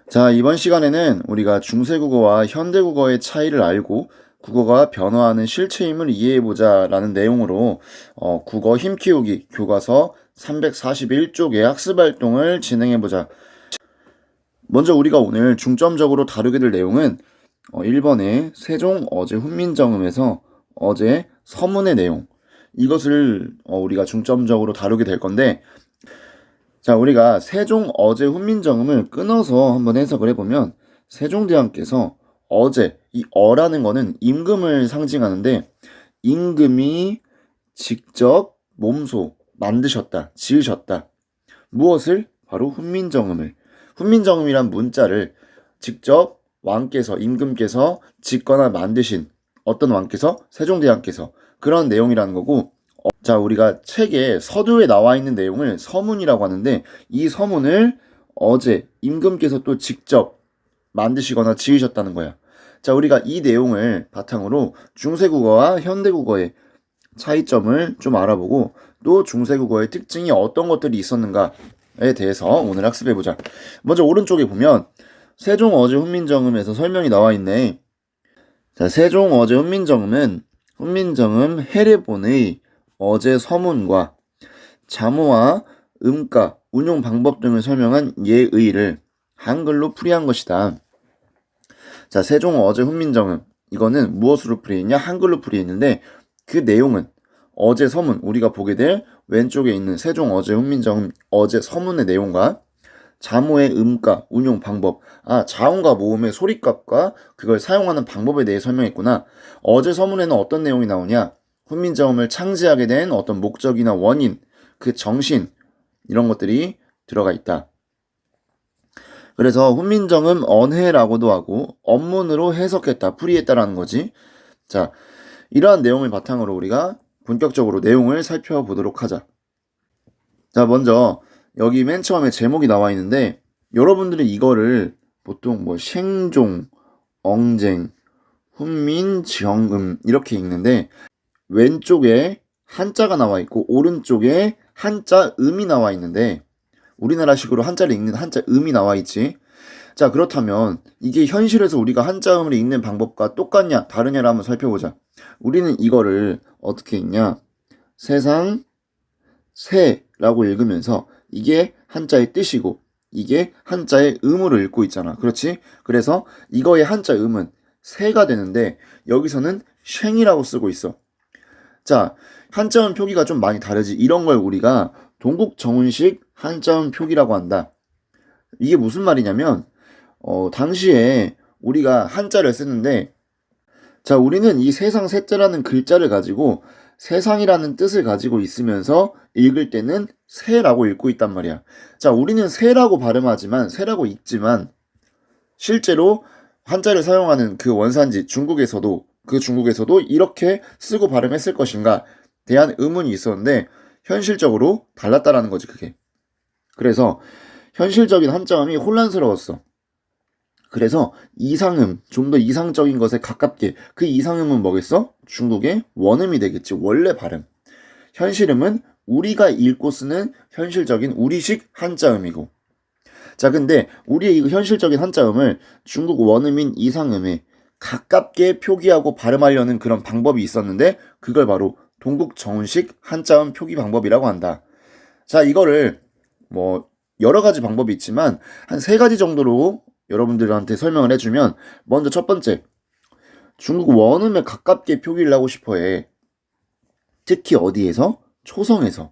자, 이번 시간에는 우리가 중세국어와 현대국어의 차이를 알고 국어가 변화하는 실체임을 이해해보자 라는 내용으로 국어 힘키우기 교과서 341쪽의 학습활동을 진행해보자. 먼저 우리가 오늘 중점적으로 다루게 될 내용은 1번의 세종 어제 훈민정음에서 어제 서문의 내용, 이것을 우리가 중점적으로 다루게 될 건데, 자, 우리가 세종 어제 훈민정음을 끊어서 한번 해석을 해보면 세종대왕께서 어제, 이 어라는 거는 임금을 상징하는데 임금이 직접 몸소 만드셨다, 지으셨다. 무엇을? 바로 훈민정음을. 훈민정음이란 문자를 직접 왕께서, 임금께서 짓거나 만드신 어떤 왕께서? 세종대왕께서. 그런 내용이라는 거고, 자, 우리가 책에 서두에 나와 있는 내용을 서문이라고 하는데 이 서문을 어제 임금께서 또 직접 만드시거나 지으셨다는 거야. 자, 우리가 이 내용을 바탕으로 중세국어와 현대국어의 차이점을 좀 알아보고 또 중세국어의 특징이 어떤 것들이 있었는가에 대해서 오늘 학습해보자. 먼저 오른쪽에 보면 세종 어제 훈민정음에서 설명이 나와 있네. 자, 세종 어제 훈민정음은 훈민정음 해례본의 어제 서문과 자모와 음가, 운용 방법 등을 설명한 예의를 한글로 풀이한 것이다. 자, 세종 어제 훈민정음, 이거는 무엇으로 풀이했냐? 한글로 풀이했는데 그 내용은 어제 서문, 우리가 보게 될 왼쪽에 있는 세종 어제 훈민정음 어제 서문의 내용과 자모의 음가, 운용 방법, 자음과 모음의 소리값과 그걸 사용하는 방법에 대해 설명했구나. 어제 서문에는 어떤 내용이 나오냐? 훈민정음을 창제하게 된 어떤 목적이나 원인, 그 정신, 이런 것들이 들어가 있다. 그래서 훈민정음 언해라고도 하고 언문으로 해석했다, 풀이했다라는 거지. 자, 이러한 내용을 바탕으로 우리가 본격적으로 내용을 살펴보도록 하자. 자, 먼저 여기 맨 처음에 제목이 나와 있는데 여러분들이 이거를 보통 생종, 엉쟁, 훈민정음 이렇게 읽는데 왼쪽에 한자가 나와 있고 오른쪽에 한자 음이 나와 있는데 우리나라식으로 한자를 읽는 한자 음이 나와 있지. 자, 그렇다면 이게 현실에서 우리가 한자음을 읽는 방법과 똑같냐 다르냐를 한번 살펴보자. 우리는 이거를 어떻게 읽냐? 세상 새라고 읽으면서 이게 한자의 뜻이고 이게 한자의 음으로 읽고 있잖아. 그렇지? 그래서 이거의 한자 음은 새가 되는데 여기서는 쉥이라고 쓰고 있어. 자, 한자음 표기가 좀 많이 다르지. 이런 걸 우리가 동국정운식 한자음 표기라고 한다. 이게 무슨 말이냐면 당시에 우리가 한자를 쓰는데 자, 우리는 이 세상 세자라는 글자를 가지고 세상이라는 뜻을 가지고 있으면서 읽을 때는 새라고 읽고 있단 말이야. 자, 우리는 새라고 발음하지만 새라고 읽지만 실제로 한자를 사용하는 그 원산지 중국에서도 이렇게 쓰고 발음했을 것인가 대한 의문이 있었는데 현실적으로 달랐다라는 거지, 그게. 그래서 현실적인 한자음이 혼란스러웠어. 그래서 이상음, 좀 더 이상적인 것에 가깝게, 그 이상음은 뭐겠어? 중국의 원음이 되겠지, 원래 발음. 현실음은 우리가 읽고 쓰는 현실적인 우리식 한자음이고. 자, 근데 우리의 이 현실적인 한자음을 중국 원음인 이상음에 가깝게 표기하고 발음하려는 그런 방법이 있었는데 그걸 바로 동국정운식 한자음 표기 방법이라고 한다. 자, 이거를 여러 가지 방법이 있지만 한 세 가지 정도로 여러분들한테 설명을 해주면 먼저 첫 번째, 중국 원음에 가깝게 표기를 하고 싶어 해. 특히 어디에서? 초성에서.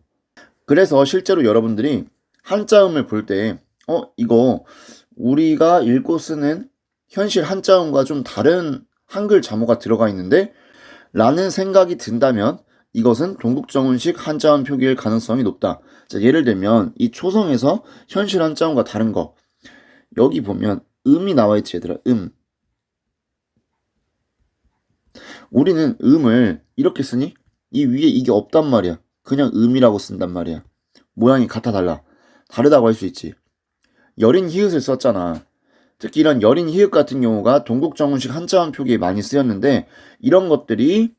그래서 실제로 여러분들이 한자음을 볼 때 이거 우리가 읽고 쓰는 현실 한자음과 좀 다른 한글 자모가 들어가 있는데 라는 생각이 든다면 이것은 동국정운식 한자음 표기일 가능성이 높다. 자, 예를 들면 이 초성에서 현실 한자음과 다른 거 여기 보면 음이 나와 있지, 얘들아. 우리는 음을 이렇게 쓰니 이 위에 이게 없단 말이야. 그냥 음이라고 쓴단 말이야. 모양이 같아 달라. 다르다고 할 수 있지. 여린 히읗을 썼잖아. 특히 이런 여린 히읗 같은 경우가 동국정운식 한자음 표기에 많이 쓰였는데 이런 것들이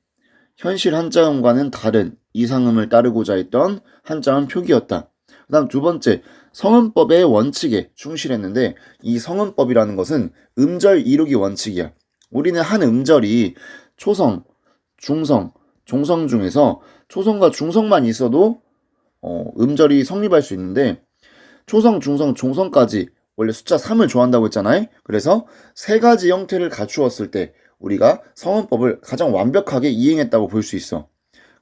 현실 한자음과는 다른 이상음을 따르고자 했던 한자음 표기였다. 그다음 두 번째, 성음법의 원칙에 충실했는데 이 성음법이라는 것은 음절 이루기 원칙이야. 우리는 한 음절이 초성, 중성, 종성 중에서 초성과 중성만 있어도 음절이 성립할 수 있는데 초성, 중성, 종성까지 원래 숫자 3을 좋아한다고 했잖아요. 그래서 세 가지 형태를 갖추었을 때 우리가 성음법을 가장 완벽하게 이행했다고 볼 수 있어.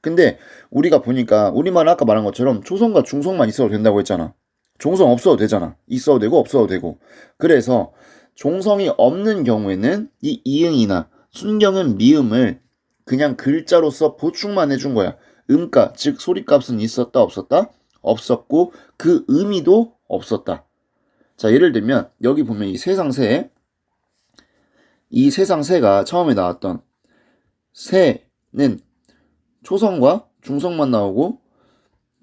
근데 우리가 보니까 우리말은 아까 말한 것처럼 초성과 중성만 있어도 된다고 했잖아. 종성 없어도 되잖아. 있어도 되고 없어도 되고. 그래서 종성이 없는 경우에는 이 이응이나 순경은 미음을 그냥 글자로서 보충만 해준 거야. 음가, 즉 소리값은 있었다 없었다? 없었고 그 의미도 없었다. 자, 예를 들면 여기 보면 이 세상새가 처음에 나왔던 새는 초성과 중성만 나오고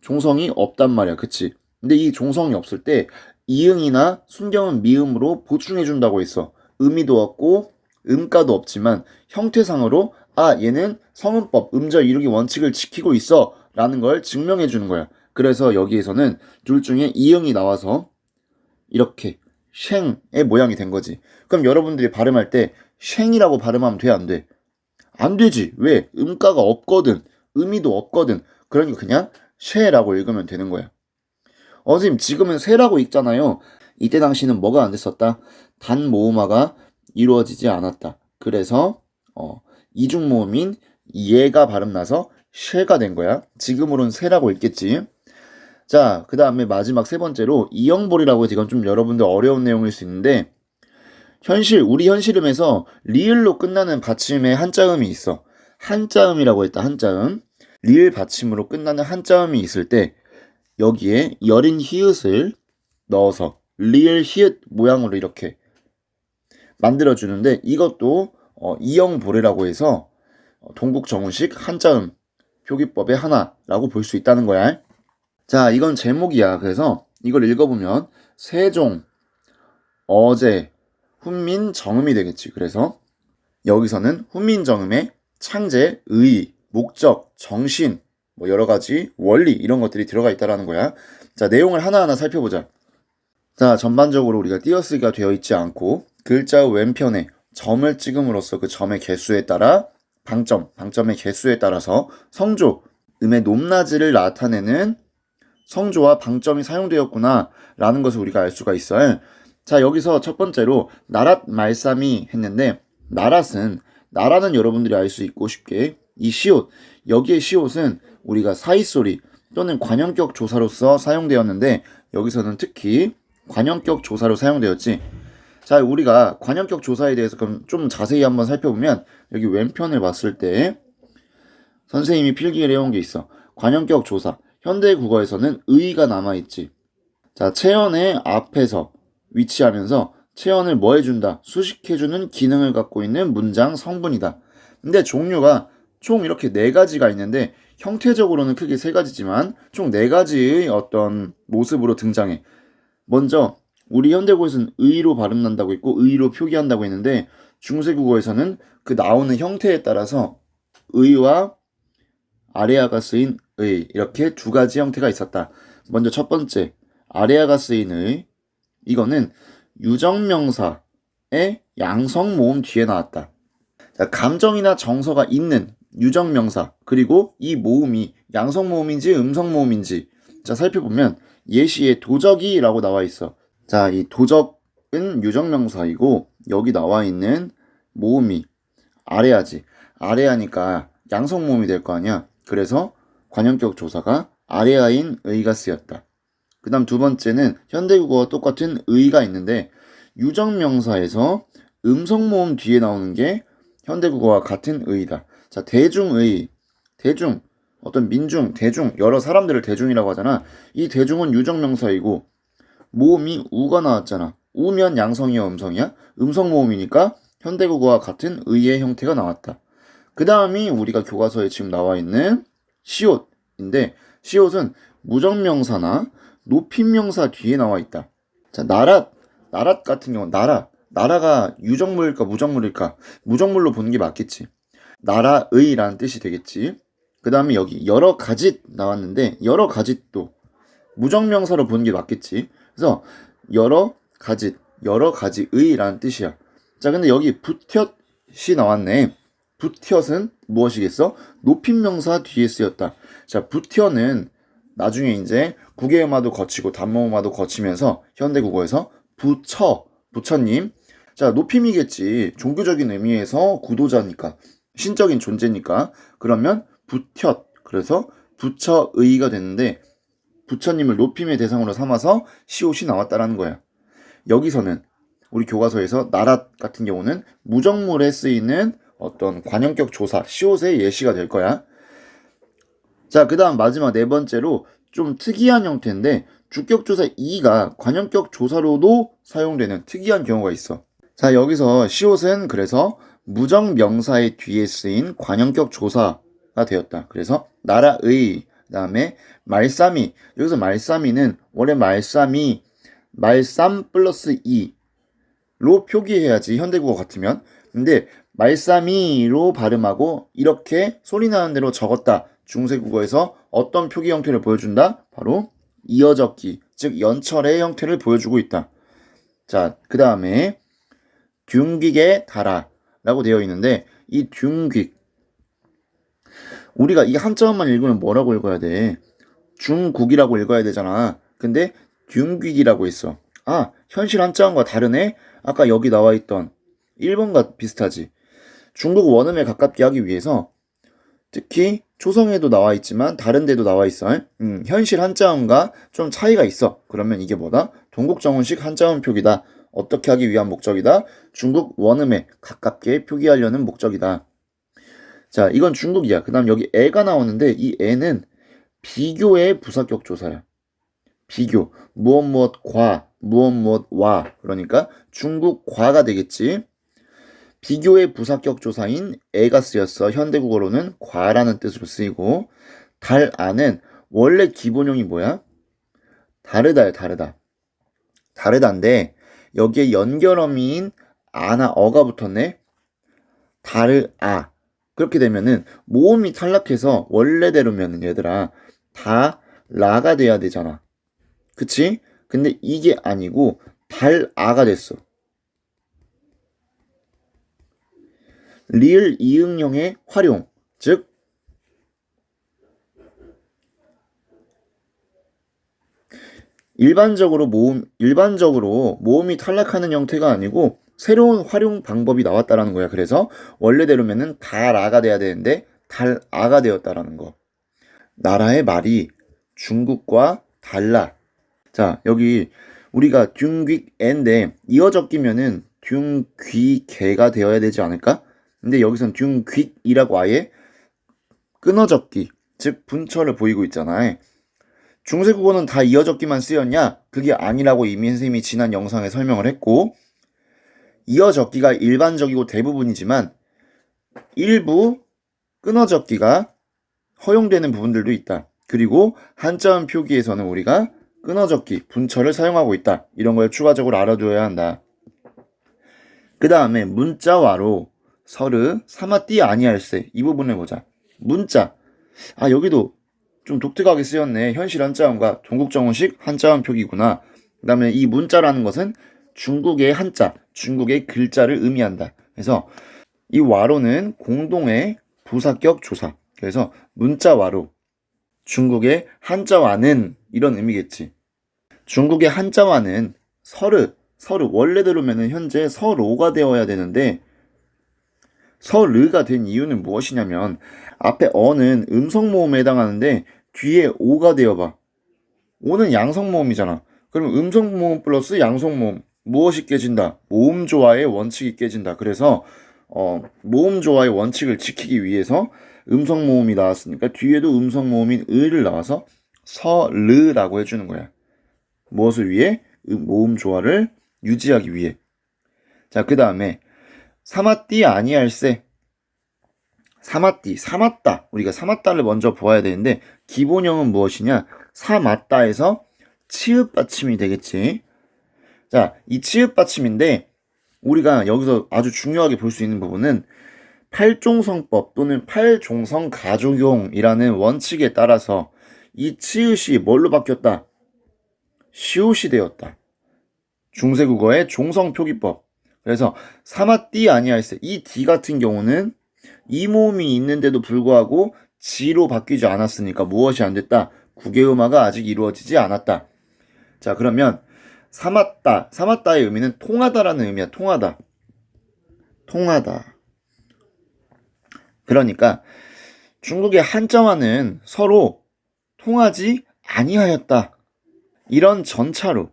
종성이 없단 말이야. 그치? 근데 이 종성이 없을 때 이응이나 순경은 미음으로 보충해 준다고 했어. 의미도 없고 음가도 없지만 형태상으로 얘는 성음법, 음절 이루기 원칙을 지키고 있어 라는 걸 증명해 주는 거야. 그래서 여기에서는 둘 중에 이응이 나와서 이렇게 쉥의 모양이 된 거지. 그럼 여러분들이 발음할 때 쉥이라고 발음하면 돼, 안 돼? 안 되지. 왜? 음가가 없거든. 의미도 없거든. 그러니까 그냥 쉐라고 읽으면 되는 거야. 선생님, 지금은 새라고 읽잖아요. 이때 당시는 뭐가 안 됐었다? 단모음화가 이루어지지 않았다. 그래서 이중모음인 얘가 발음나서 쉐가 된 거야. 지금으로는 새라고 읽겠지. 자, 그 다음에 마지막 세 번째로 이형볼이라고 해서 이건 좀 여러분들 어려운 내용일 수 있는데 우리 현실음에서 리을로 끝나는 받침에 한자음이 있어. 한자음이라고 했다. 한자음. 리을 받침으로 끝나는 한자음이 있을 때 여기에 여린 히읗을 넣어서 리을 히읗 모양으로 이렇게 만들어주는데 이것도 이형보례라고 해서 동국정운식 한자음 표기법의 하나라고 볼 수 있다는 거야. 자, 이건 제목이야. 그래서 이걸 읽어보면 세종, 어제, 훈민정음이 되겠지. 그래서 여기서는 훈민정음에 창제, 의, 목적, 정신, 뭐 여러 가지 원리 이런 것들이 들어가 있다라는 거야. 자, 내용을 하나하나 살펴보자. 자, 전반적으로 우리가 띄어쓰기가 되어 있지 않고 글자 왼편에 점을 찍음으로써 그 점의 개수에 따라 방점의 개수에 따라서 성조, 음의 높낮이를 나타내는 성조와 방점이 사용되었구나 라는 것을 우리가 알 수가 있어요. 자, 여기서 첫 번째로 나랏 말싸미 했는데 나랏은 여러분들이 알 수 있고 쉽게 이 시옷, 여기에 시옷은 우리가 사이소리 또는 관형격 조사로서 사용되었는데 여기서는 특히 관형격 조사로 사용되었지. 자, 우리가 관형격 조사에 대해서 그럼 좀 자세히 한번 살펴보면 여기 왼편을 봤을 때 선생님이 필기를 해온 게 있어. 관형격 조사. 현대 국어에서는 의가 남아있지. 자, 체언의 앞에서 위치하면서 체언을 뭐 해준다? 수식해주는 기능을 갖고 있는 문장 성분이다. 근데 종류가 총 이렇게 네 가지가 있는데 형태적으로는 크게 세 가지지만 총 네 가지의 어떤 모습으로 등장해. 먼저 우리 현대국어에서는 의로 발음난다고 있고 의로 표기한다고 했는데 중세국어에서는 그 나오는 형태에 따라서 의와 아래아가 쓰인 의 이렇게 두 가지 형태가 있었다. 먼저 첫 번째 아래아가 쓰인 의 이거는 유정명사의 양성모음 뒤에 나왔다. 자, 감정이나 정서가 있는 유정명사 그리고 이 모음이 양성모음인지 음성모음인지 자 살펴보면 예시에 도적이라고 나와 있어. 자, 이 도적은 유정명사이고 여기 나와 있는 모음이 아래아지. 아래아니까 양성모음이 될 거 아니야. 그래서 관형격 조사가 아래아인 의가 쓰였다. 그 다음 두 번째는 현대국어와 똑같은 의가 있는데 유정명사에서 음성모음 뒤에 나오는 게 현대국어와 같은 의다. 자, 대중의, 어떤 민중, 대중, 여러 사람들을 대중이라고 하잖아. 이 대중은 유정명사이고 모음이 우가 나왔잖아. 우면 양성이야, 음성이야? 음성모음이니까 현대국어와 같은 의의 형태가 나왔다. 그 다음이 우리가 교과서에 지금 나와 있는 시옷인데 시옷은 무정명사나 높임명사 뒤에 나와 있다. 자, 나랏 같은 경우 나라가 유정물일까 무정물일까? 무정물로 보는 게 맞겠지. 나라의라는 뜻이 되겠지. 그 다음에 여기 여러 가지 나왔는데 여러 가지도 무정명사로 보는 게 맞겠지. 그래서 여러 가지의라는 뜻이야. 자, 근데 여기 붓텄이 나왔네. 붓텄은 무엇이겠어? 높임명사 뒤에 쓰였다. 자, 붓텄는 나중에 이제 국외음화도 거치고 단모음화도 거치면서 현대국어에서 부처님. 자, 높임이겠지. 종교적인 의미에서 구도자니까. 신적인 존재니까. 그러면 붓텄. 그래서 부처의가 됐는데 부처님을 높임의 대상으로 삼아서 시옷이 나왔다라는 거야. 여기서는 우리 교과서에서 나라 같은 경우는 무정물에 쓰이는 어떤 관형격 조사, 시옷의 예시가 될 거야. 자, 그 다음 마지막 네 번째로 좀 특이한 형태인데 주격조사 2가 관형격 조사로도 사용되는 특이한 경우가 있어. 자, 여기서 시옷은 그래서 무정명사의 뒤에 쓰인 관형격 조사가 되었다. 그래서 나라의, 그 다음에 말싸미. 여기서 말싸미는 원래 말쌈 플러스 이로 표기해야지 현대국어 같으면. 근데 말싸미로 발음하고 이렇게 소리 나는 대로 적었다. 중세국어에서 어떤 표기 형태를 보여준다? 바로 이어적기, 즉 연철의 형태를 보여주고 있다. 자, 그 다음에 둔귀에 달아라고 되어 있는데 이 둔귀, 우리가 이 한자음만 읽으면 뭐라고 읽어야 돼? 중국이라고 읽어야 되잖아. 근데 둔귀이라고 있어. 아, 현실 한자음과 다르네? 아까 여기 나와 있던 일본과 비슷하지. 중국 원음에 가깝게 하기 위해서 특히 초성에도 나와 있지만 다른 데도 나와 있어. 현실 한자음과 좀 차이가 있어. 그러면 이게 뭐다? 동국정운식 한자음 표기다. 어떻게 하기 위한 목적이다? 중국 원음에 가깝게 표기하려는 목적이다. 자, 이건 중국이야. 그 다음 여기 애가 나오는데 이 애는 비교의 부사격 조사야. 비교. 무엇 과, 무엇 와. 그러니까 중국 과가 되겠지. 비교의 부사격 조사인 애가 쓰였어. 현대국어로는 과라는 뜻으로 쓰이고 달아는 원래 기본형이 뭐야? 다르다야, 다르다. 다르다인데 여기에 연결어미인 아나 어가 붙었네. 다르아. 그렇게 되면은 모음이 탈락해서 원래대로면은 얘들아 다 라가 돼야 되잖아. 그치? 근데 이게 아니고 달아가 됐어. 리을 이응형의 활용, 즉 일반적으로 모음이 탈락하는 형태가 아니고 새로운 활용 방법이 나왔다라는 거야. 그래서 원래대로면은 달아가 돼야 되는데 달아가 되었다라는 거. 나라의 말이 중국과 달라. 자, 여기 우리가 둔귀인데 이어적 끼면은 둔귀개가 되어야 되지 않을까? 근데 여기선 둔귀이라고 아예 끊어적기, 즉 분철을 보이고 있잖아요. 중세국어는 다 이어적기만 쓰였냐? 그게 아니라고 이미 선생님이 지난 영상에 설명을 했고 이어적기가 일반적이고 대부분이지만 일부 끊어적기가 허용되는 부분들도 있다. 그리고 한자음 표기에서는 우리가 끊어적기, 분철을 사용하고 있다. 이런 걸 추가적으로 알아둬야 한다. 그 다음에 문자와로 서르 사마띠 아니할세 이 부분을 보자. 문자. 아, 여기도 좀 독특하게 쓰였네. 현실 한자음과 동국정운식 한자음 표기구나. 그 다음에 이 문자라는 것은 중국의 한자, 중국의 글자를 의미한다. 그래서 이 와로는 공동의 부사격 조사. 그래서 문자와로, 중국의 한자와는 이런 의미겠지. 중국의 한자와는 서르 원래대로면은 현재 서로가 되어야 되는데 서르가 된 이유는 무엇이냐면 앞에 어는 음성모음에 해당하는데 뒤에 오가 되어봐. 오는 양성모음이잖아. 그럼 음성모음 플러스 양성모음 무엇이 깨진다? 모음조화의 원칙이 깨진다. 그래서 모음조화의 원칙을 지키기 위해서 음성모음이 나왔으니까 뒤에도 음성모음인 을을 나와서 서르라고 해주는 거야. 무엇을 위해? 모음조화를 유지하기 위해. 자, 그 다음에 사마띠 아니할세. 사맞다. 우리가 사맞다를 먼저 보아야 되는데 기본형은 무엇이냐? 사맞다에서 치읓 받침이 되겠지. 자, 이 치읓 받침인데 우리가 여기서 아주 중요하게 볼 수 있는 부분은 팔종성법 또는 팔종성 가족용이라는 원칙에 따라서 이 치읓이 뭘로 바뀌었다? 시옷이 되었다. 중세국어의 종성표기법. 그래서 사마띠 아니하였어. 이 디 같은 경우는 이 모음이 있는데도 불구하고 지로 바뀌지 않았으니까 무엇이 안 됐다? 국외음화가 아직 이루어지지 않았다. 자, 그러면 사마따. 사마따의 의미는 통하다라는 의미야. 통하다. 통하다. 그러니까 중국의 한자와는 서로 통하지 아니하였다. 이런 전차로.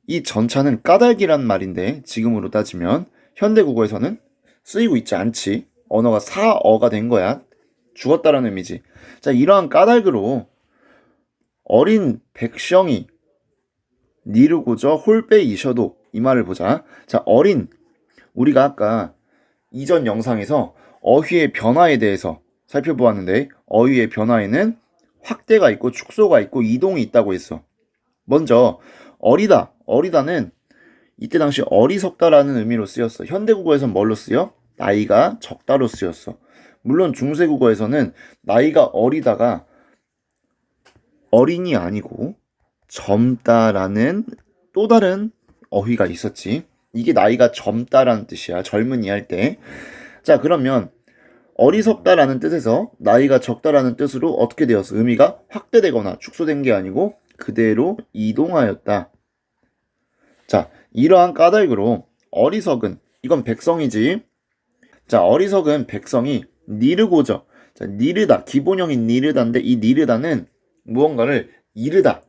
이 전차는 까닭이란 말인데 지금으로 따지면 현대국어에서는 쓰이고 있지 않지. 언어가 사어가 된 거야. 죽었다라는 의미지. 자, 이러한 까닭으로 어린 백성이 니르고저 홀빼이셔도 이 말을 보자. 자, 어린. 우리가 아까 이전 영상에서 어휘의 변화에 대해서 살펴보았는데 어휘의 변화에는 확대가 있고 축소가 있고 이동이 있다고 했어. 먼저 어리다. 어리다는 이때 당시 어리석다라는 의미로 쓰였어. 현대국어에선 뭘로 쓰여? 나이가 적다로 쓰였어. 물론 중세국어에서는 나이가 어리다가 어린이 아니고 젊다라는 또 다른 어휘가 있었지. 이게 나이가 젊다라는 뜻이야. 젊은이 할 때. 자, 그러면 어리석다라는 뜻에서 나이가 적다라는 뜻으로 어떻게 되었어? 의미가 확대되거나 축소된 게 아니고 그대로 이동하였다. 자, 이러한 까닭으로 어리석은, 이건 백성이지. 자, 어리석은 백성이 니르고저. 자, 니르다. 기본형인 니르다인데 이 니르다는 무언가를 이르다.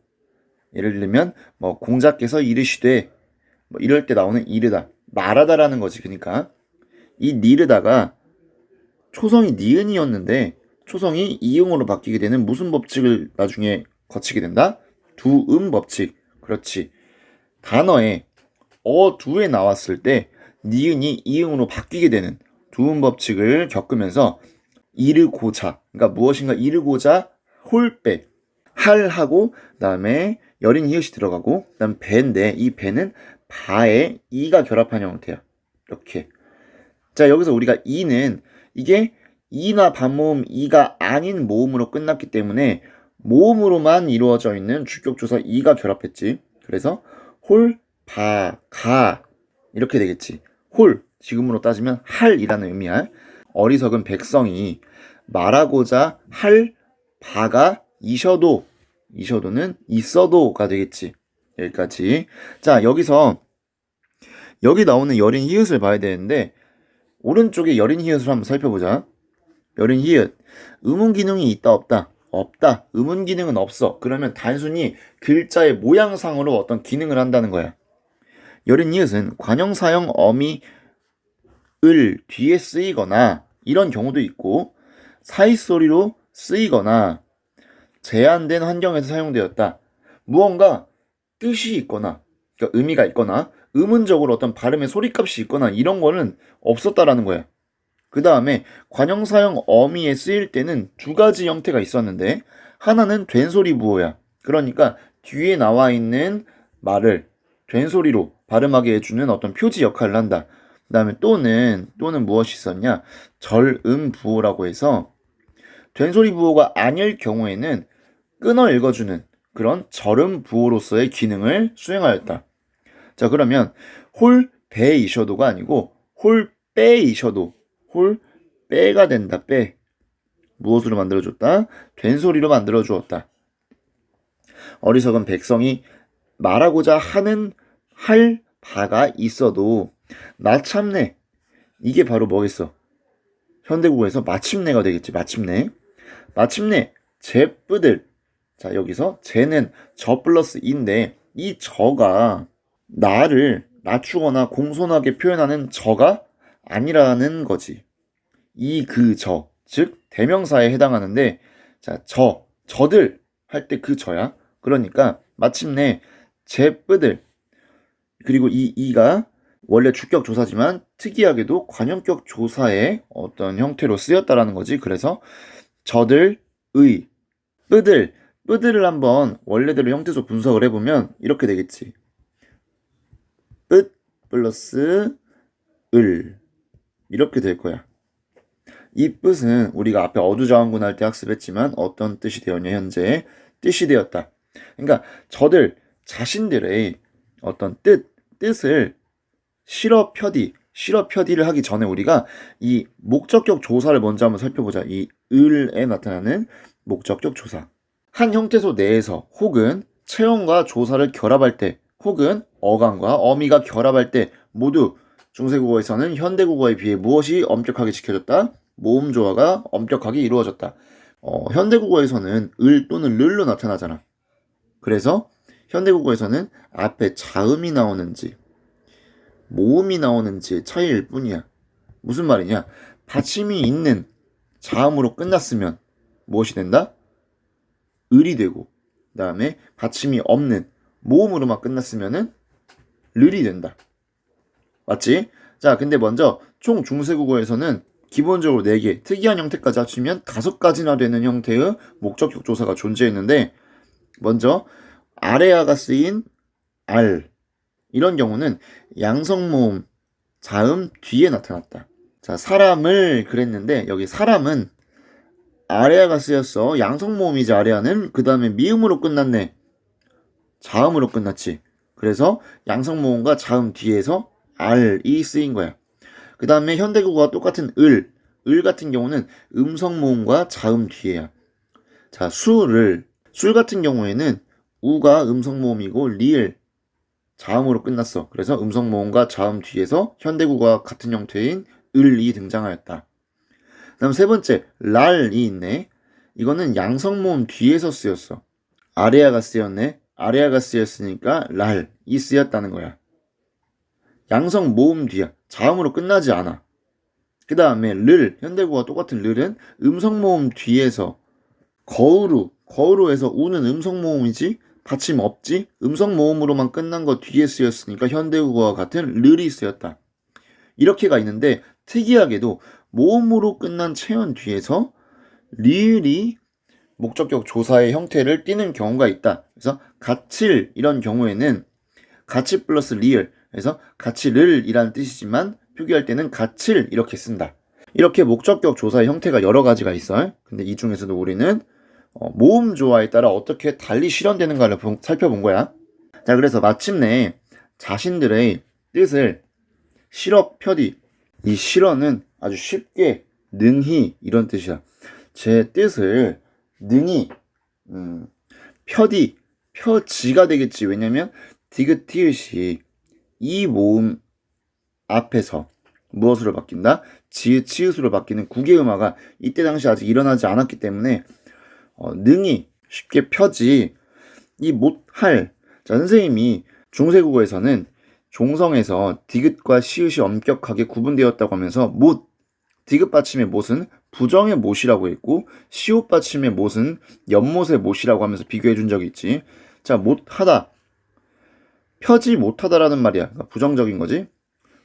예를 들면 뭐 공자께서 이르시되 뭐 이럴 때 나오는 이르다. 말하다라는 거지. 그러니까 이 니르다가 초성이 니은이었는데 초성이 이응으로 바뀌게 되는 무슨 법칙을 나중에 거치게 된다? 두음 법칙. 그렇지. 단어에 두에 나왔을 때 니은이 이응으로 바뀌게 되는 두음 법칙을 겪으면서 이르고자, 그러니까 무엇인가 이르고자 홀빼, 할하고 그다음에 여린 히읗이 들어가고 그다음 배인데 이 배는 바에 이가 결합한 형태야. 이렇게. 자, 여기서 우리가 이는 이게 이나 반모음 이가 아닌 모음으로 끝났기 때문에 모음으로만 이루어져 있는 주격조사 이가 결합했지. 그래서 홀, 바, 가 이렇게 되겠지. 홀, 지금으로 따지면 할이라는 의미야. 어리석은 백성이 말하고자 할 바가 이셔도는 있어도가 되겠지. 여기까지. 자, 여기서 여기 나오는 여린 히읗을 봐야 되는데 오른쪽에 여린 히읗을 한번 살펴보자. 여린 히읗. 의문 기능이 있다 없다? 없다. 의문 기능은 없어. 그러면 단순히 글자의 모양상으로 어떤 기능을 한다는 거야. 여린 히읗은 관형사형 어미 을 뒤에 쓰이거나 이런 경우도 있고 사이소리로 쓰이거나 제한된 환경에서 사용되었다. 무언가 뜻이 있거나 그러니까 의미가 있거나 의문적으로 어떤 발음의 소리값이 있거나 이런 거는 없었다라는 거야. 그 다음에 관형사형 어미에 쓰일 때는 두 가지 형태가 있었는데 하나는 된소리 부호야. 그러니까 뒤에 나와 있는 말을 된소리로 발음하게 해주는 어떤 표지 역할을 한다. 그 다음에 또는 무엇이 있었냐? 절음 부호라고 해서 된소리 부호가 아닐 경우에는 끊어 읽어주는 그런 절음 부호로서의 기능을 수행하였다. 자, 그러면 홀 배이셔도가 아니고 홀 빼이셔도 홀 빼가 된다. 빼. 무엇으로 만들어줬다? 된소리로 만들어주었다. 어리석은 백성이 말하고자 할 바가 있어도 마침내 이게 바로 뭐겠어? 현대국어에서 마침내가 되겠지. 마침내 제뿌들. 자, 여기서 제는 저 플러스 인데 이 저가 나를 낮추거나 공손하게 표현하는 저가 아니라는 거지. 그 즉 대명사에 해당하는데 자, 저들 할 때 그 저야. 그러니까 마침내 제뿌들 그리고 이가 원래 주격 조사지만 특이하게도 관형격 조사의 어떤 형태로 쓰였다라는 거지. 그래서 저들의 뿌들을 한번 원래대로 형태소 분석을 해보면 이렇게 되겠지. 뿌 플러스 을 이렇게 될 거야. 이 뿌은 우리가 앞에 어두저항군 할 때 학습했지만 어떤 뜻이 되었냐? 현재 뜻이 되었다. 그러니까 저들 자신들의 어떤 뜻을 실어 펴디를 하기 전에 우리가 이 목적격 조사를 먼저 한번 살펴보자. 이 을에 나타나는 목적격 조사. 한 형태소 내에서 혹은 체험과 조사를 결합할 때 혹은 어감과 어미가 결합할 때 모두 중세국어에서는 현대국어에 비해 무엇이 엄격하게 지켜졌다? 모음 조화가 엄격하게 이루어졌다. 현대국어에서는 을 또는 르로 나타나잖아. 그래서 현대국어에서는 앞에 자음이 나오는지 모음이 나오는지의 차이일 뿐이야. 무슨 말이냐? 받침이 있는 자음으로 끝났으면 무엇이 된다? 을이 되고, 그 다음에 받침이 없는 모음으로만 끝났으면은 르이 된다. 맞지? 자, 근데 먼저 총 중세국어에서는 기본적으로 4개, 특이한 형태까지 합치면 5가지나 되는 형태의 목적격 조사가 존재했는데, 먼저 아래아가 쓰인 알, 이런 경우는 양성모음 자음 뒤에 나타났다. 자, 사람을 그랬는데 여기 사람은 아래아가 쓰였어. 양성모음이지 아래아는. 그 다음에 미음으로 끝났네. 자음으로 끝났지. 그래서 양성모음과 자음 뒤에서 알이 쓰인 거야. 그 다음에 현대국어와 똑같은 을 같은 경우는 음성모음과 자음 뒤에야. 자, 술 같은 경우에는 우가 음성모음이고 리을 자음으로 끝났어. 그래서 음성모음과 자음 뒤에서 현대국어와 같은 형태인 을이 등장하였다. 다음 세 번째, 랄이 있네. 이거는 양성모음 뒤에서 쓰였어. 아래아가 쓰였네. 아래아가 쓰였으니까 랄이 쓰였다는 거야. 양성모음 뒤야. 자음으로 끝나지 않아. 그 다음에 현대국어와 똑같은 를은 음성모음 뒤에서 거우로에서 우는 음성모음이지 받침 없지? 음성모음으로만 끝난 거 뒤에 쓰였으니까 현대국어와 같은 르이 쓰였다. 이렇게가 있는데 특이하게도 모음으로 끝난 체언 뒤에서 리을이 목적격 조사의 형태를 띠는 경우가 있다. 그래서 가칠 이런 경우에는 가칠 플러스 리을, 그래서 가칠을이라는 뜻이지만 표기할 때는 가칠 이렇게 쓴다. 이렇게 목적격 조사의 형태가 여러 가지가 있어요. 근데 이 중에서도 우리는 모음 조화에 따라 어떻게 달리 실현되는가를 살펴본 거야. 자, 그래서 마침내 자신들의 뜻을 실어 펴디. 이 실어는 아주 쉽게 능히 이런 뜻이야. 제 뜻을 능히 펴지가 되겠지. 왜냐면 디귿 티읕이 이 모음 앞에서 무엇으로 바뀐다? 지읒 치읒으로 바뀌는 국외음화가 이때 당시 아직 일어나지 않았기 때문에 능히 쉽게 펴지. 이 못할. 자, 선생님이 중세국어에서는 종성에서 디귿과 시읒이 엄격하게 구분되었다고 하면서 디귿 받침의 못은 부정의 못이라고 했고 시옷 받침의 못은 연못의 못이라고 하면서 비교해 준 적이 있지. 자, 못하다. 펴지 못하다라는 말이야. 그러니까 부정적인 거지.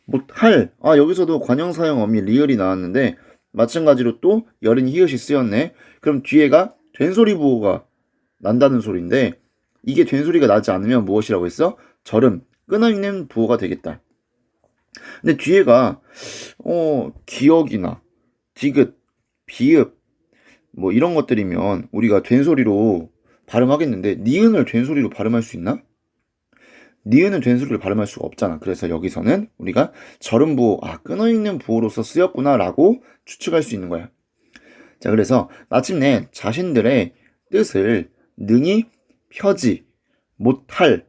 못할. 여기서도 관형사형 어미 리을이 나왔는데 마찬가지로 또 여린 히읗이 쓰였네. 그럼 뒤에가 된소리 부호가 난다는 소리인데 이게 된소리가 나지 않으면 무엇이라고 했어? 절음, 끊어있는 부호가 되겠다. 근데 뒤에가 기억이나 디귿, 비읍 뭐 이런 것들이면 우리가 된소리로 발음하겠는데 니은을 된소리로 발음할 수 있나? 니은은 된소리로 발음할 수가 없잖아. 그래서 여기서는 우리가 절음 부호, 끊어있는 부호로서 쓰였구나 라고 추측할 수 있는 거야. 자, 그래서 마침내 자신들의 뜻을 능히 펴지 못할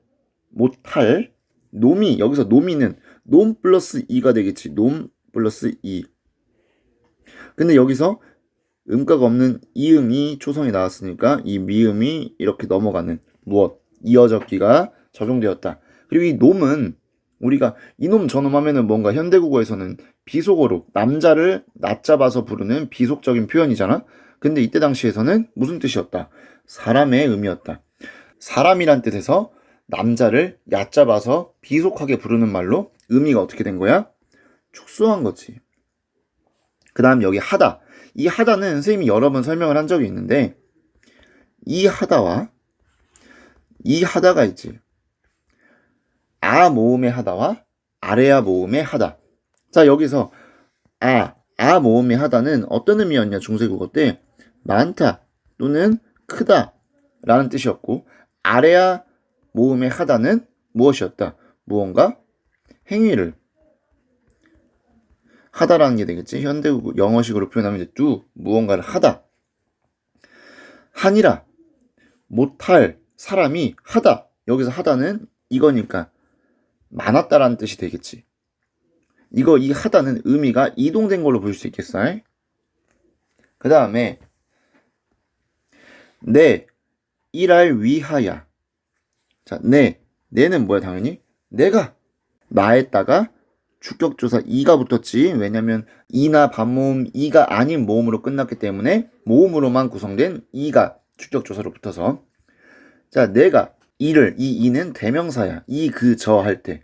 놈이, 여기서 놈이는 놈 플러스 이가 되겠지. 놈 플러스 이. 근데 여기서 음가가 없는 이음이 초성이 나왔으니까 이 미음이 이렇게 넘어가는 무엇? 이어적기가 적용되었다. 그리고 이 놈은 우리가 이놈 저놈 하면은 뭔가 현대국어에서는 비속어로 남자를 낮잡아서 부르는 비속적인 표현이잖아. 근데 이때 당시에서는 무슨 뜻이었다? 사람의 의미였다. 사람이란 뜻에서 남자를 얕잡아서 비속하게 부르는 말로 의미가 어떻게 된 거야? 축소한 거지. 그 다음 여기 하다. 이 하다는 선생님이 여러 번 설명을 한 적이 있는데 이 하다와 이 하다가 있지. 모음의 하다와 아래아 모음의 하다. 자, 여기서 모음의 하다는 어떤 의미였냐? 중세국어 때 많다 또는 크다 라는 뜻이었고 아래야 모음의 하다는 무엇이었다? 무언가 행위를 하다라는 게 되겠지. 현대국 영어식으로 표현하면 이제 do 무언가를 하다. 하니라 못할 사람이 하다. 여기서 하다는 이거니까 많았다라는 뜻이 되겠지. 이 하다는 의미가 이동된 걸로 볼 수 있겠어. 그 다음에 내 일할 위하여. 자, 내는 뭐야? 당연히 내가 나에다가 주격조사 이가 붙었지. 왜냐면 이나 반모음 이가 아닌 모음으로 끝났기 때문에 모음으로만 구성된 이가 주격조사로 붙어서. 자, 내가 이를, 이 이는 대명사야. 이, 그, 저 할 때.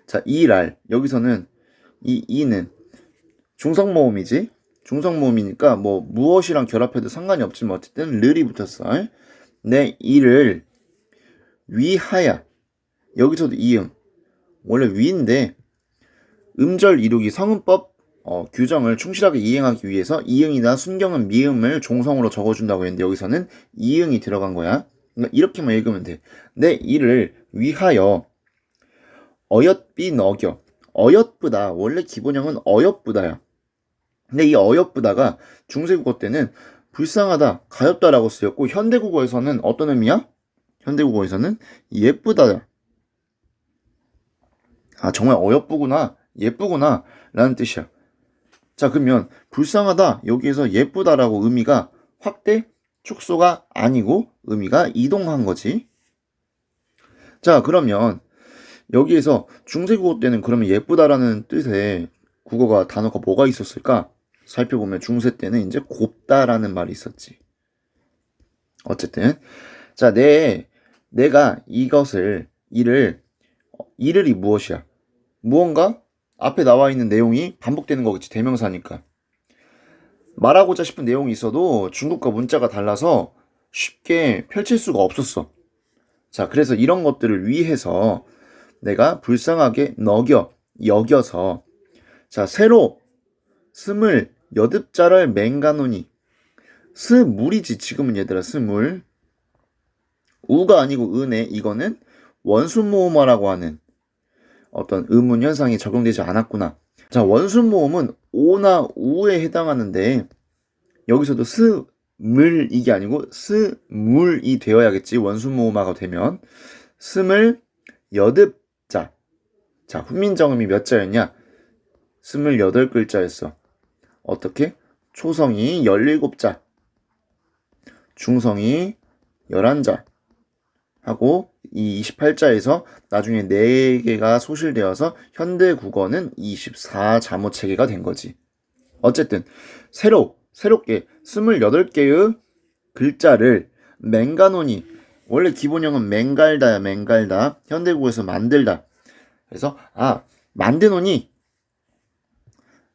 자, 이랄. 여기서는 이 이는 중성모음이지. 중성모음이니까 뭐 무엇이랑 결합해도 상관이 없지만 어쨌든 르이 붙었어. 내 이를 위하여. 여기서도 이응. 원래 위인데 음절 이루기 성음법 규정을 충실하게 이행하기 위해서 이응이나 순경은 미음을 종성으로 적어준다고 했는데 여기서는 이응이 들어간 거야. 그러니까 이렇게만 읽으면 돼. 내 이를 위하여 어엿비 너겨. 어엿부다. 원래 기본형은 어엿부다야. 근데 이 어엿부다가 중세국어 때는 불쌍하다, 가엾다라고 쓰였고 현대국어에서는 어떤 의미야? 현대국어에서는 예쁘다야. 아, 정말 어여쁘구나, 예쁘구나 라는 뜻이야. 자, 그러면 불쌍하다, 여기에서 예쁘다라고 의미가 확대, 축소가 아니고 의미가 이동한 거지. 자, 그러면 여기에서 중세국어 때는 그러면 예쁘다라는 뜻의 국어가 단어가 뭐가 있었을까? 살펴보면 중세 때는 이제 곱다라는 말이 있었지. 어쨌든 자, 내가 이를이 무엇이야? 무언가 앞에 나와 있는 내용이 반복되는 거겠지. 대명사니까. 말하고자 싶은 내용이 있어도 중국과 문자가 달라서 쉽게 펼칠 수가 없었어. 자, 그래서 이런 것들을 위해서 내가 불쌍하게 여겨서 자, 새로 스물 여듭자를 맹가노니. 스물이지 지금은 얘들아. 스물. 우가 아니고 은에 이거는 원순모음어라고 하는 어떤 의문 현상이 적용되지 않았구나. 자, 원순모음은 오나 우에 해당하는데 여기서도 스물 이게 아니고 스물이 되어야겠지. 원순모음어가 되면. 스물 여듭자. 자, 훈민정음이 몇 자였냐? 28글자였어. 어떻게? 초성이 17자, 중성이 11자 하고 이 28자에서 나중에 4개가 소실되어서 현대국어는 24자모체계가 된 거지. 어쨌든 새롭게 28개의 글자를 맹가노니, 원래 기본형은 맹갈다야. 맹갈다. 현대국어에서 만들다. 그래서 만드노니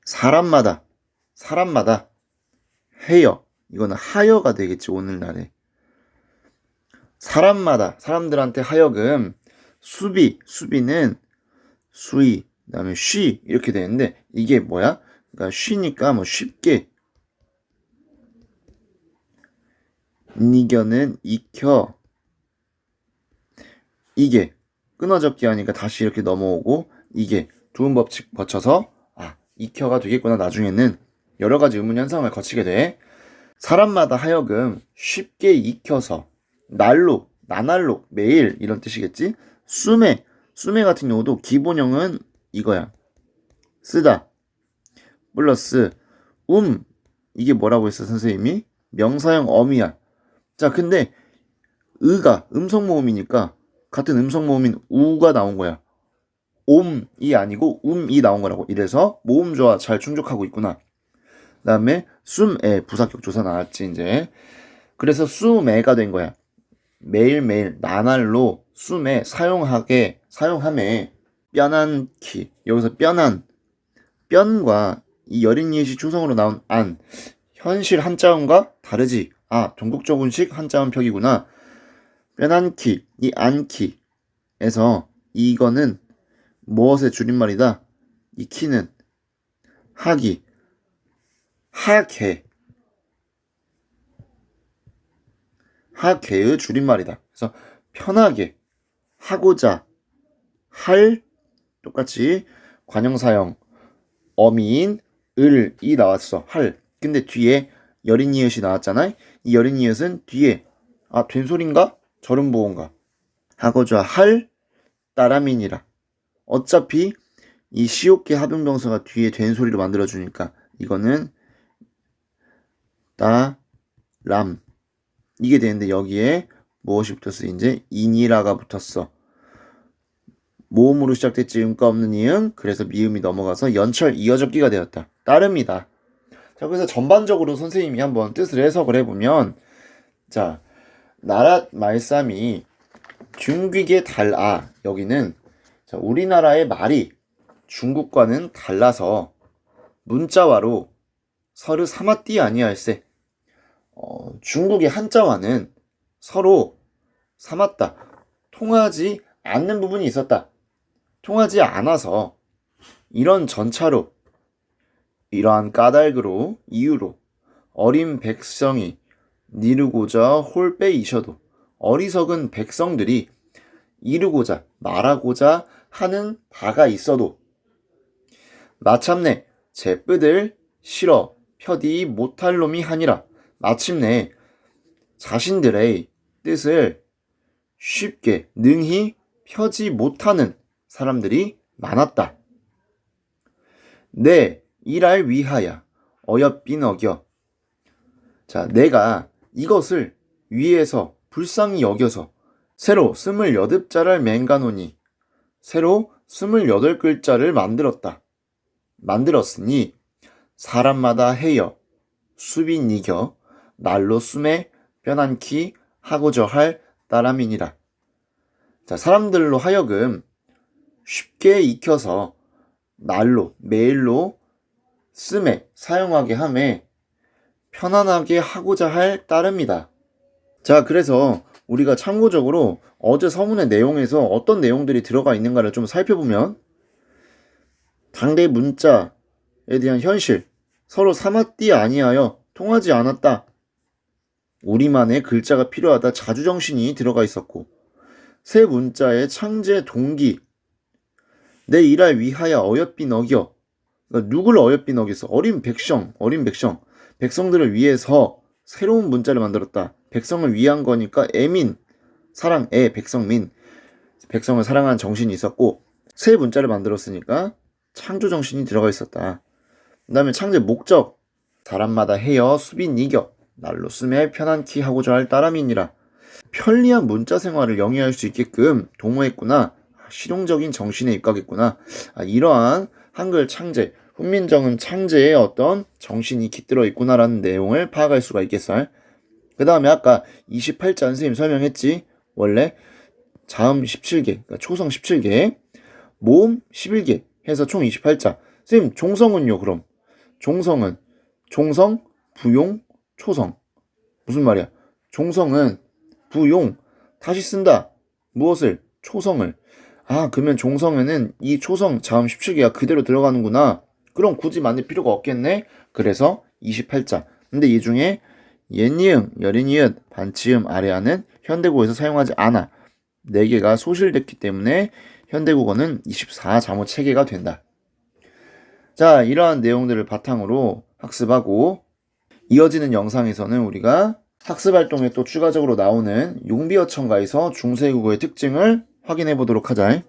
사람마다 해여. 이거는 하여가 되겠지. 오늘날에 사람들한테 하여금 수비는 수이 그다음에 쉬 이렇게 되는데 이게 뭐야? 그러니까 쉬니까 뭐 쉽게, 니겨는 익혀. 이게 끊어졌기 하니까 다시 이렇게 넘어오고 이게 두음 법칙 거쳐서 익혀가 되겠구나. 나중에는 여러 가지 의문 현상을 거치게 돼. 사람마다 하여금 쉽게 익혀서 나날로 매일 이런 뜻이겠지. 수매 같은 경우도 기본형은 이거야. 쓰다 플러스 이게 뭐라고 했어 선생님이? 명사형 어미야. 자, 근데 의가 음성모음이니까 같은 음성모음인 우가 나온 거야. 옴이 아니고 이 나온 거라고. 이래서 모음조화 잘 충족하고 있구나. 그 다음에 숨에 부사격 조사 나왔지 이제. 그래서 숨에가 된 거야. 매일매일 나날로 숨에 사용함에 뼈난키. 여기서 뼈과 이 여린이시 중성으로 나온 안, 현실 한자음과 다르지. 동국적운식 한자음 펴기구나. 뼈난키, 이 안키에서 이거는 무엇의 줄임말이다? 이 키는 하계의 줄임말이다. 그래서 편하게, 하고자, 할, 똑같이 관형사형, 어미인, 을이 나왔어. 할. 근데 뒤에 여린 이읒이 나왔잖아. 이 여린 이읒은 뒤에 된소린가? 절음보호인가? 하고자 할 따라민이라. 어차피 이 시옷계 합용명사가 뒤에 된소리로 만들어주니까 이거는 따람 이게 되는데 여기에 무엇이 붙었어? 이제 인이라가 붙었어. 모음으로 시작됐지 음가 없는 이응. 그래서 미음이 넘어가서 연철 이어접기가 되었다. 따름이다. 자, 그래서 전반적으로 선생님이 한번 뜻을 해석을 해보면, 자, 나랏 말쌈이 중국의 달아. 여기는 자, 우리나라의 말이 중국과는 달라서 문자와로 서로 삼았디 아니할세. 중국의 한자와는 서로 삼았다. 통하지 않는 부분이 있었다. 통하지 않아서 이런 전차로 이러한 까닭으로 이유로 어린 백성이 이루고자 홀빼이셔도 어리석은 백성들이 이루고자 말하고자 하는 바가 있어도 마침내 제쁘들 싫어 펴디 못할 놈이 하니라. 마침내 자신들의 뜻을 쉽게 능히 펴지 못하는 사람들이 많았다. 내 일할 위하여 어여빈 어겨. 자, 내가 이것을 위에서 불쌍히 여겨서 새로 28자를 맹가노니 새로 28글자를 만들었으니 사람마다 해여 수빈 이겨 날로 숨에 변한키 하고저 할 따람이니라. 자, 사람들로 하여금 쉽게 익혀서 날로 매일로 쓰매 사용하게 함에 편안하게 하고자 할 따름이다. 자, 그래서 우리가 참고적으로 어제 서문의 내용에서 어떤 내용들이 들어가 있는가를 좀 살펴보면 당대 문자에 대한 현실, 서로 삼았디 아니하여 통하지 않았다. 우리만의 글자가 필요하다. 자주정신이 들어가 있었고 새 문자의 창제 동기, 내 일할 위하여 어여빈 어겨. 그러니까 누구를 어여빈 어겼어? 어린 백성들을 위해서 새로운 문자를 만들었다. 백성을 위한 거니까 애민, 사랑, 백성민, 백성을 사랑하는 정신이 있었고 새 문자를 만들었으니까 창조 정신이 들어가 있었다. 그 다음에 창제 목적, 사람마다 해여 수빈 이겨 날로 쓰매 편안키 하고자 할 따람이니라. 편리한 문자 생활을 영위할 수 있게끔 도모했구나. 실용적인 정신에 입각했구나. 이러한 한글 창제, 훈민정음 창제에 어떤 정신이 깃들어 있구나라는 내용을 파악할 수가 있겠어요. 그 다음에 아까 28자 선생님 설명했지. 원래 자음 17개, 그러니까 초성 17개, 모음 11개 해서 총 28자. 선생님 종성은요? 그럼 종성은 종성, 부용, 초성. 무슨 말이야? 종성은 부용, 다시 쓴다. 무엇을? 초성을. 그러면 종성에는 이 초성 자음 17개가 그대로 들어가는구나. 그럼 굳이 만들 필요가 없겠네. 그래서 28자. 근데 이 중에 옛니응, 여린이읒, 반치음, 아래하는 현대국어에서 사용하지 않아. 4개가 소실됐기 때문에 현대국어는 24자모 체계가 된다. 자, 이러한 내용들을 바탕으로 학습하고 이어지는 영상에서는 우리가 학습활동에 또 추가적으로 나오는 용비어천가에서 중세국어의 특징을 확인해 보도록 하자.